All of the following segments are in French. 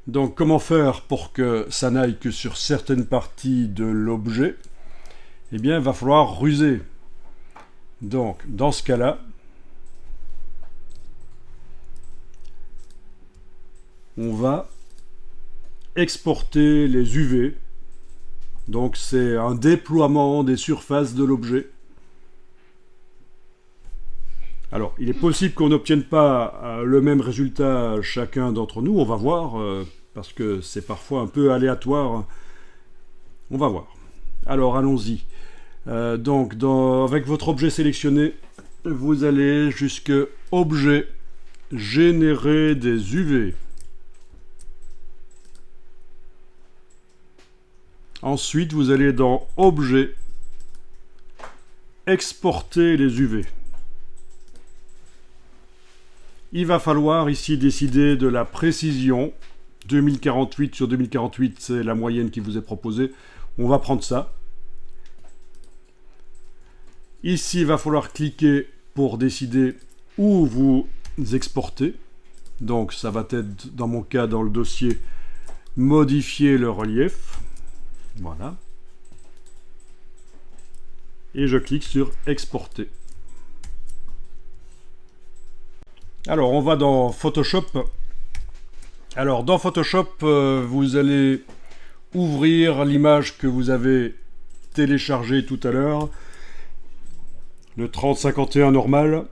Donc comment faire pour que ça n'aille que sur certaines parties de l'objet? Eh bien, il va falloir ruser. Donc, dans ce cas-là, on va exporter les UV. Donc, c'est un déploiement des surfaces de l'objet. Alors, il est possible qu'on n'obtienne pas le même résultat chacun d'entre nous. On va voir, parce que c'est parfois un peu aléatoire. On va voir. Alors, allons-y. Donc, avec votre objet sélectionné, vous allez jusque Objet, générer des UV. Ensuite, vous allez dans Objet, exporter les UV. Il va falloir ici décider de la précision. 2048 sur 2048, c'est la moyenne qui vous est proposée. On va prendre ça. Ici, il va falloir cliquer pour décider où vous exportez. Donc, ça va être, dans mon cas, dans le dossier, modifier le relief. Voilà. Et je clique sur exporter. Alors, on va dans Photoshop. Alors, dans Photoshop, vous allez ouvrir l'image que vous avez téléchargée tout à l'heure. Le 3051 normal.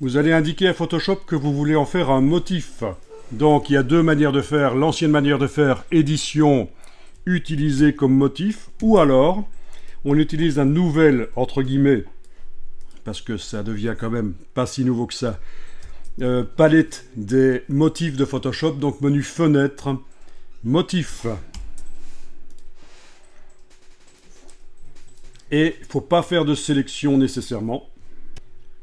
Vous allez indiquer à Photoshop que vous voulez en faire un motif. Donc, il y a deux manières de faire. L'ancienne manière de faire, édition, utiliser comme motif. Ou alors, on utilise un nouvel, entre guillemets, parce que ça devient quand même pas si nouveau que ça, palette des motifs de Photoshop, donc menu fenêtre, motif. Et il ne faut pas faire de sélection nécessairement.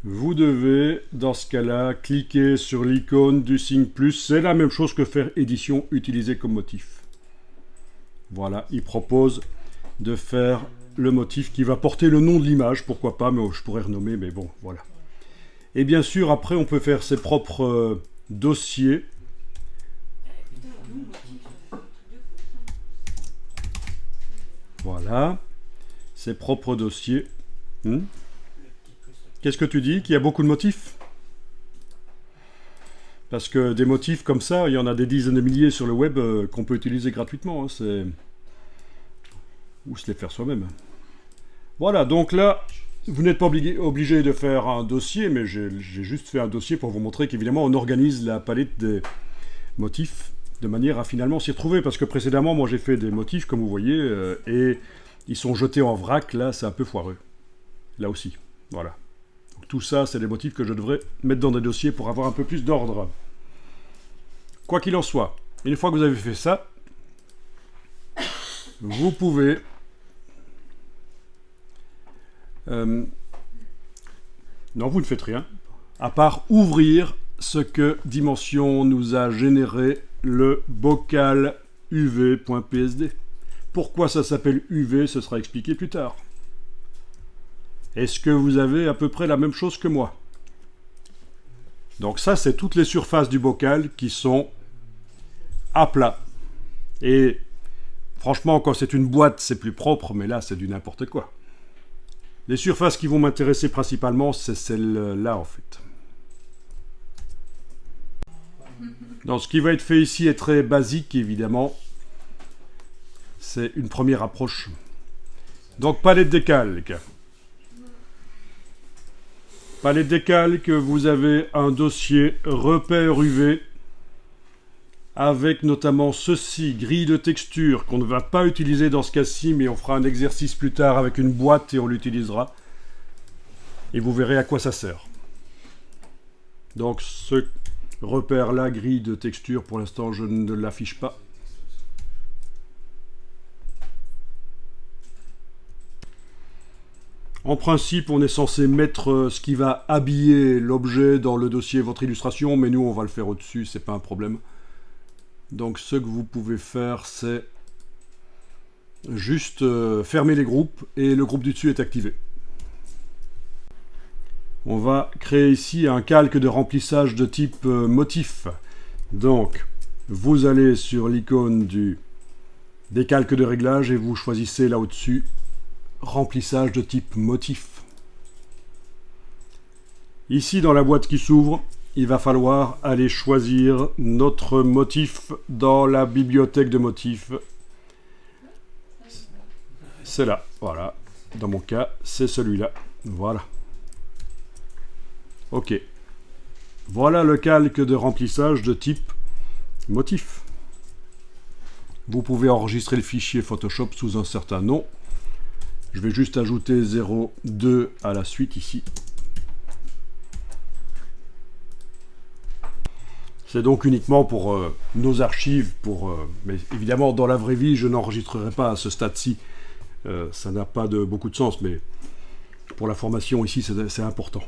Vous devez, dans ce cas-là, cliquer sur l'icône du signe plus. C'est la même chose que faire édition, utiliser comme motif. Voilà, il propose de faire le motif qui va porter le nom de l'image, pourquoi pas, mais je pourrais renommer, mais bon, voilà. Et bien sûr, après, on peut faire ses propres dossiers. Voilà, ses propres dossiers. Qu'est-ce que tu dis? Qu'il y a beaucoup de motifs? Parce que des motifs comme ça, il y en a des dizaines de milliers sur le web qu'on peut utiliser gratuitement. Hein, ou se les faire soi-même. Voilà, donc là, vous n'êtes pas obligé de faire un dossier, mais j'ai juste fait un dossier pour vous montrer qu'évidemment, on organise la palette des motifs de manière à finalement s'y retrouver. Parce que précédemment, moi, j'ai fait des motifs, comme vous voyez, et ils sont jetés en vrac. Là, c'est un peu foireux. Là aussi, voilà. Donc, tout ça, c'est des motifs que je devrais mettre dans des dossiers pour avoir un peu plus d'ordre. Quoi qu'il en soit, une fois que vous avez fait ça, vous pouvez non, vous ne faites rien, à part ouvrir ce que Dimension nous a généré, le bocal uv.psd. Pourquoi ça s'appelle UV, ce sera expliqué plus tard. Est-ce que vous avez à peu près la même chose que moi? Donc ça, c'est toutes les surfaces du bocal qui sont à plat. Et franchement, quand c'est une boîte, c'est plus propre, mais là, c'est du n'importe quoi. Les surfaces qui vont m'intéresser principalement, c'est celle-là, en fait. Donc, ce qui va être fait ici est très basique, évidemment. C'est une première approche. Donc, palette des calques. Palette des calques, vous avez un dossier repère UV avec notamment ceci, grille de texture, qu'on ne va pas utiliser dans ce cas-ci, mais on fera un exercice plus tard avec une boîte et on l'utilisera. Et vous verrez à quoi ça sert. Donc ce repère-là, grille de texture, pour l'instant je ne l'affiche pas. En principe, on est censé mettre ce qui va habiller l'objet dans le dossier votre illustration, mais nous on va le faire au-dessus, c'est pas un problème. Donc ce que vous pouvez faire, c'est juste fermer les groupes et le groupe du dessus est activé. on va créer ici un calque de remplissage de type motif. Donc, vous allez sur l'icône des calques de réglage et vous choisissez là au-dessus remplissage de type motif. Ici, dans la boîte qui s'ouvre, il va falloir aller choisir notre motif dans la bibliothèque de motifs. C'est là, voilà. Dans mon cas, c'est celui-là. Voilà. Ok. Voilà le calque de remplissage de type motif. Vous pouvez enregistrer le fichier Photoshop sous un certain nom. Je vais juste ajouter 02 à la suite ici. C'est donc uniquement pour nos archives, mais évidemment dans la vraie vie je n'enregistrerai pas à ce stade-ci. Ça n'a pas beaucoup de sens, mais pour la formation ici c'est important.